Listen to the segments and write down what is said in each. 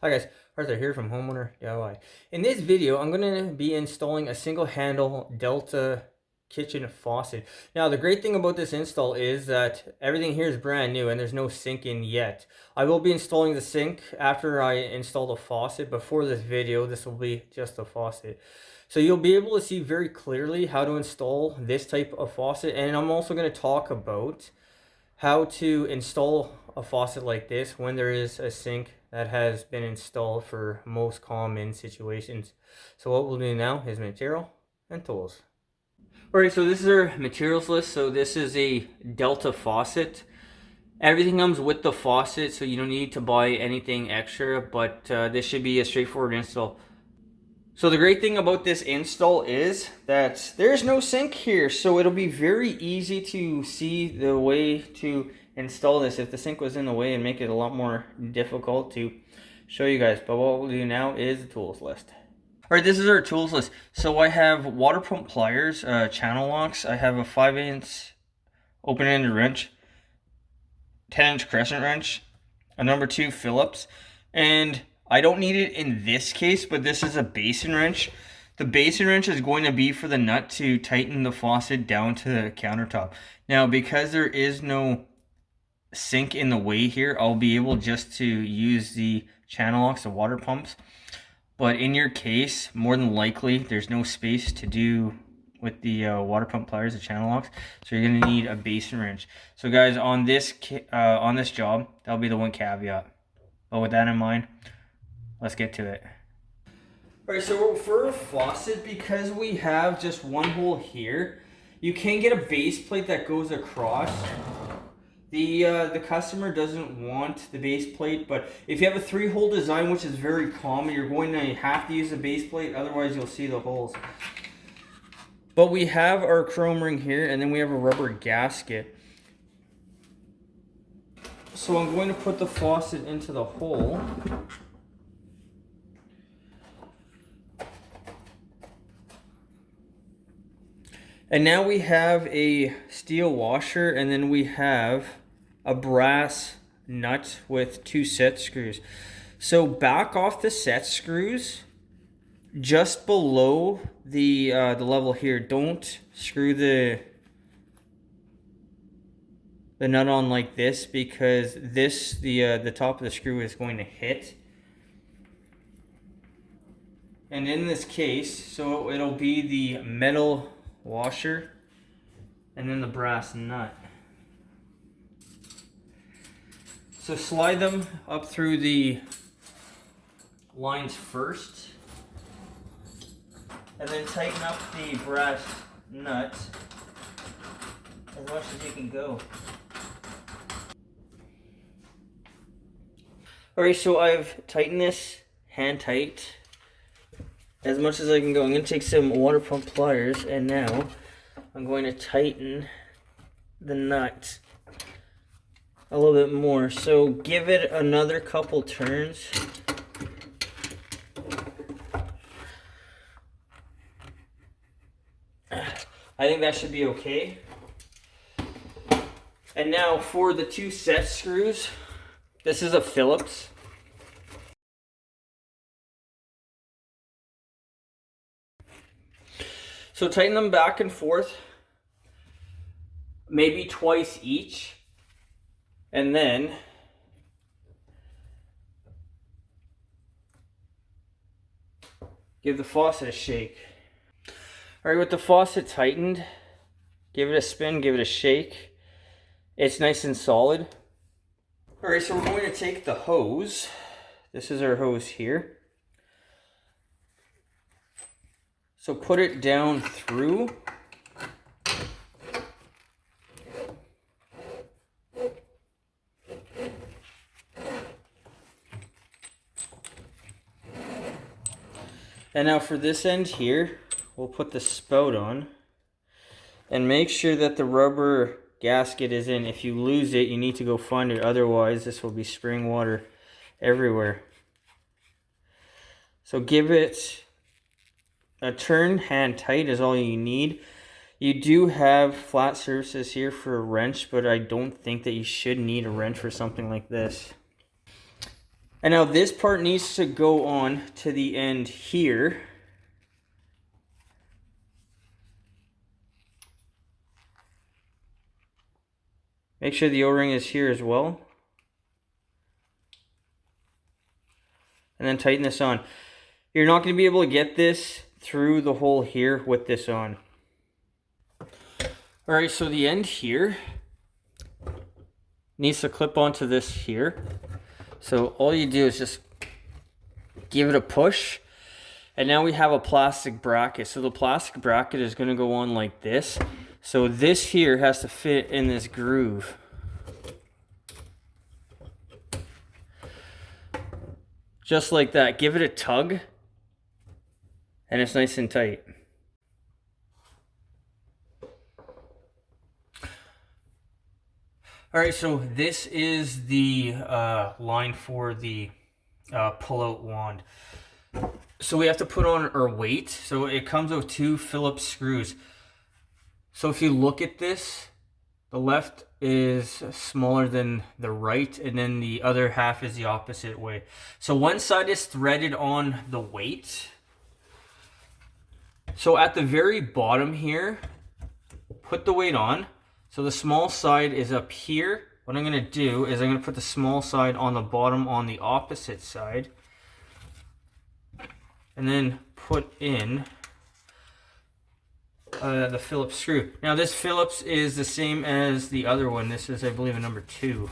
Hi guys, Arthur here from Homeowner DIY. In this video, I'm going to be installing a single handle Delta kitchen faucet. Now, the great thing about this install is that everything here is brand new and there's no sink in yet. I will be installing the sink after I install the faucet, but for this video, this will be just the faucet. So you'll be able to see very clearly how to install this type of faucet, and I'm also going to talk about how to install a faucet like this when there is a sink that has been installed for most common situations. So what we'll do now is material and tools. Alright, so this is our materials list. So this is a Delta faucet. Everything comes with the faucet, so you don't need to buy anything extra, but this should be a straightforward install. So the great thing about this install is that there's no sink here, so it'll be very easy to see the way to install this. If the sink was in the way, and make it a lot more difficult to show you guys. But what we'll do now is the tools list. Alright, this is our tools list. So I have water pump pliers, channel locks. I have a 5-inch open-ended wrench, 10-inch crescent wrench, a number 2 Phillips, and I don't need it in this case, but this is a basin wrench. The basin wrench is going to be for the nut to tighten the faucet down to the countertop. Now, because there is no sink in the way here, I'll be able just to use the channel locks, the water pumps. But in your case, more than likely, there's no space to do with the water pump pliers, the channel locks. So you're going to need a basin wrench. So guys, on this job, that'll be the one caveat. But with that in mind, let's get to it. Alright, so for a faucet, because we have just one hole here, you can get a base plate that goes across. The customer doesn't want the base plate, but if you have a 3-hole design, which is very common, you're going to have to use a base plate, otherwise you'll see the holes. But we have our chrome ring here, and then we have a rubber gasket. So I'm going to put the faucet into the hole. And now we have a steel washer, and then we have a brass nut with 2 set screws. So back off the set screws just below the level here. Don't screw the nut on like this, because the top of the screw is going to hit. And in this case, so it'll be the metal washer and then the brass nut. So slide them up through the lines first, and then tighten up the brass nut as much as you can go. Alright, so I've tightened this hand tight as much as I can go. I'm going to take some water pump pliers, and now I'm going to tighten the nut a little bit more. So give it another couple turns. I think that should be okay. And now for the 2 set screws, this is a Phillips. So tighten them back and forth, maybe twice each, and then give the faucet a shake. Alright, with the faucet tightened, give it a spin, give it a shake. It's nice and solid. Alright, so we're going to take the hose. This is our hose here. So put it down through. And now for this end here, we'll put the spout on. And make sure that the rubber gasket is in. If you lose it, you need to go find it. Otherwise, this will be spraying water everywhere. So give it a turn, hand tight is all you need. You do have flat surfaces here for a wrench, but I don't think that you should need a wrench for something like this. And now this part needs to go on to the end here. Make sure the O-ring is here as well. And then tighten this on. You're not going to be able to get this through the hole here with this on. Alright, so the end here needs to clip onto this here. So all you do is just give it a push. And now we have a plastic bracket. So the plastic bracket is going to go on like this. So this here has to fit in this groove. Just like that. Give it a tug. And it's nice and tight. Alright, so this is the line for the pull-out wand. So we have to put on our weight. So it comes with 2 Phillips screws. So if you look at this, the left is smaller than the right, and then the other half is the opposite way. So one side is threaded on the weight. So at the very bottom here, put the weight on. So the small side is up here. What I'm going to do is I'm going to put the small side on the bottom on the opposite side. And then put in the Phillips screw. Now this Phillips is the same as the other one. This is, I believe, a number 2.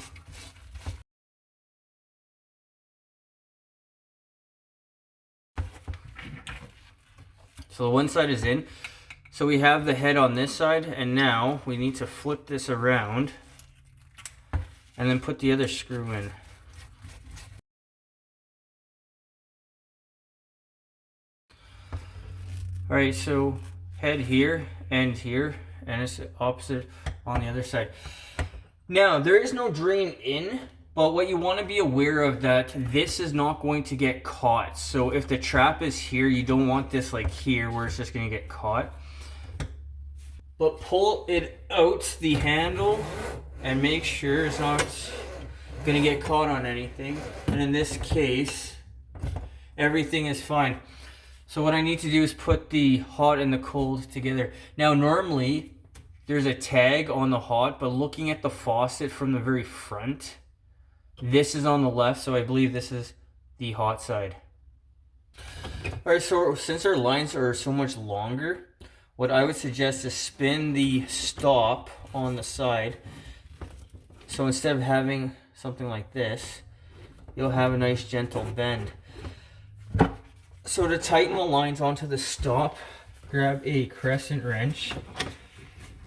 So one side is in. So we have the head on this side, and now we need to flip this around and then put the other screw in. Alright, so head here, end here, and it's opposite on the other side. Now, there is no drain in, but what you want to be aware of that this is not going to get caught. So if the trap is here, you don't want this like here where it's just going to get caught. But pull it out, the handle, and make sure it's not going to get caught on anything. And in this case, everything is fine. So what I need to do is put the hot and the cold together. Now normally there's a tag on the hot, but looking at the faucet from the very front, this is on the left, so I believe this is the hot side. Alright, so since our lines are so much longer, what I would suggest is spin the stop on the side. So instead of having something like this, you'll have a nice gentle bend. So to tighten the lines onto the stop, grab a crescent wrench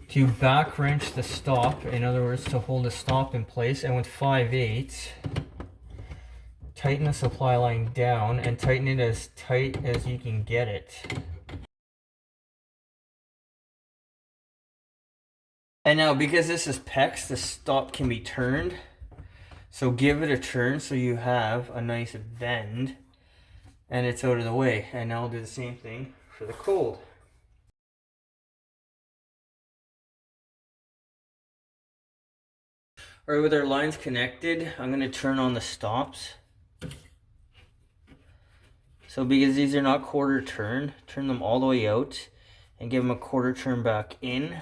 to back wrench the stop, in other words to hold the stop in place, and with 5/8 tighten the supply line down and tighten it as tight as you can get it. And now because this is PEX, the stop can be turned, so give it a turn so you have a nice bend and it's out of the way. And now I'll do the same thing for the cold. Alright, with our lines connected, I'm going to turn on the stops. So because these are not quarter turn them all the way out and give them a quarter turn back in.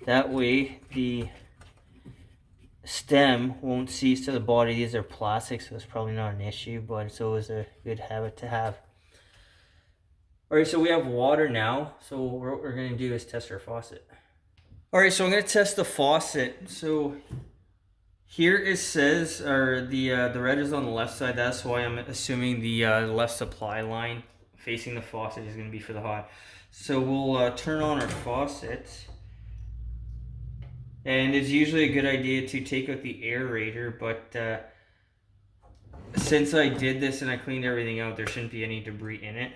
That way the stem won't seize to the body. These are plastic, so it's probably not an issue, but it's always a good habit to have. Alright, so we have water now, so what we're going to do is test our faucet. Alright, so I'm going to test the faucet. So here it says, or the red is on the left side, that's why I'm assuming the left supply line facing the faucet is going to be for the hot. So we'll turn on our faucet. And it's usually a good idea to take out the aerator, but since I did this and I cleaned everything out, there shouldn't be any debris in it.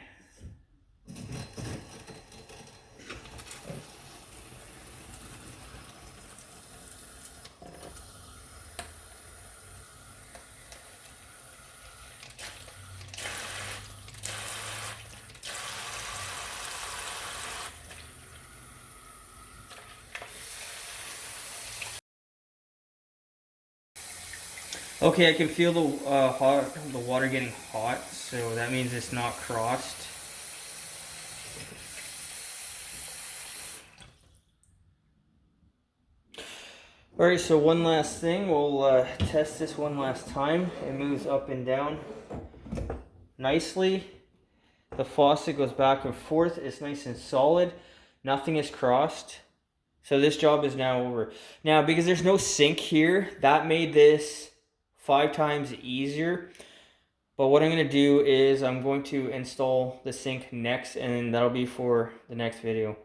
Okay, I can feel the water getting hot, so that means it's not crossed. Alright, so one last thing, we'll test this one last time. It moves up and down nicely. The faucet goes back and forth, it's nice and solid. Nothing is crossed. So this job is now over. Now, because there's no sink here, that made this 5 times easier. But what I'm going to do is I'm going to install the sink next, and that'll be for the next video.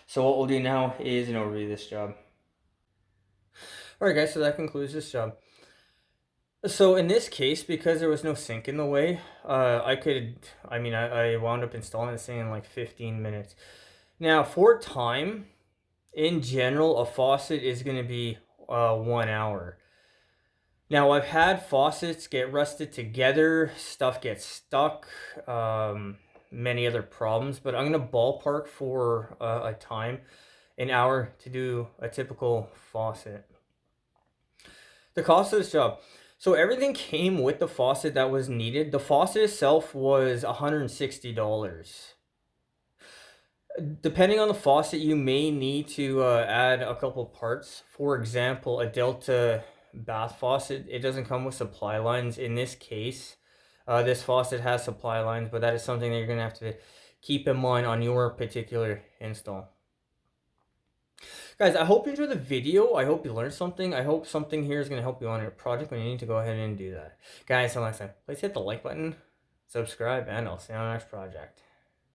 So what we'll do now is an overview of this job. Alright guys, so that concludes this job. So in this case, because there was no sink in the way, I wound up installing this thing in like 15 minutes. Now for time, in general, a faucet is going to be 1 hour. Now I've had faucets get rusted together, stuff gets stuck, many other problems, but I'm going to ballpark for a time, an hour to do a typical faucet. The cost of this job. So everything came with the faucet that was needed. The faucet itself was $160. Depending on the faucet, you may need to add a couple parts. For example, a Delta bath faucet, it doesn't come with supply lines. In this case, this faucet has supply lines, but that is something that you're going to have to keep in mind on your particular install. Guys, I hope you enjoyed the video. I hope you learned something. I hope something here is going to help you on your project when you need to go ahead and do that. Guys, until next time, please hit the like button, subscribe, and I'll see you on the next project.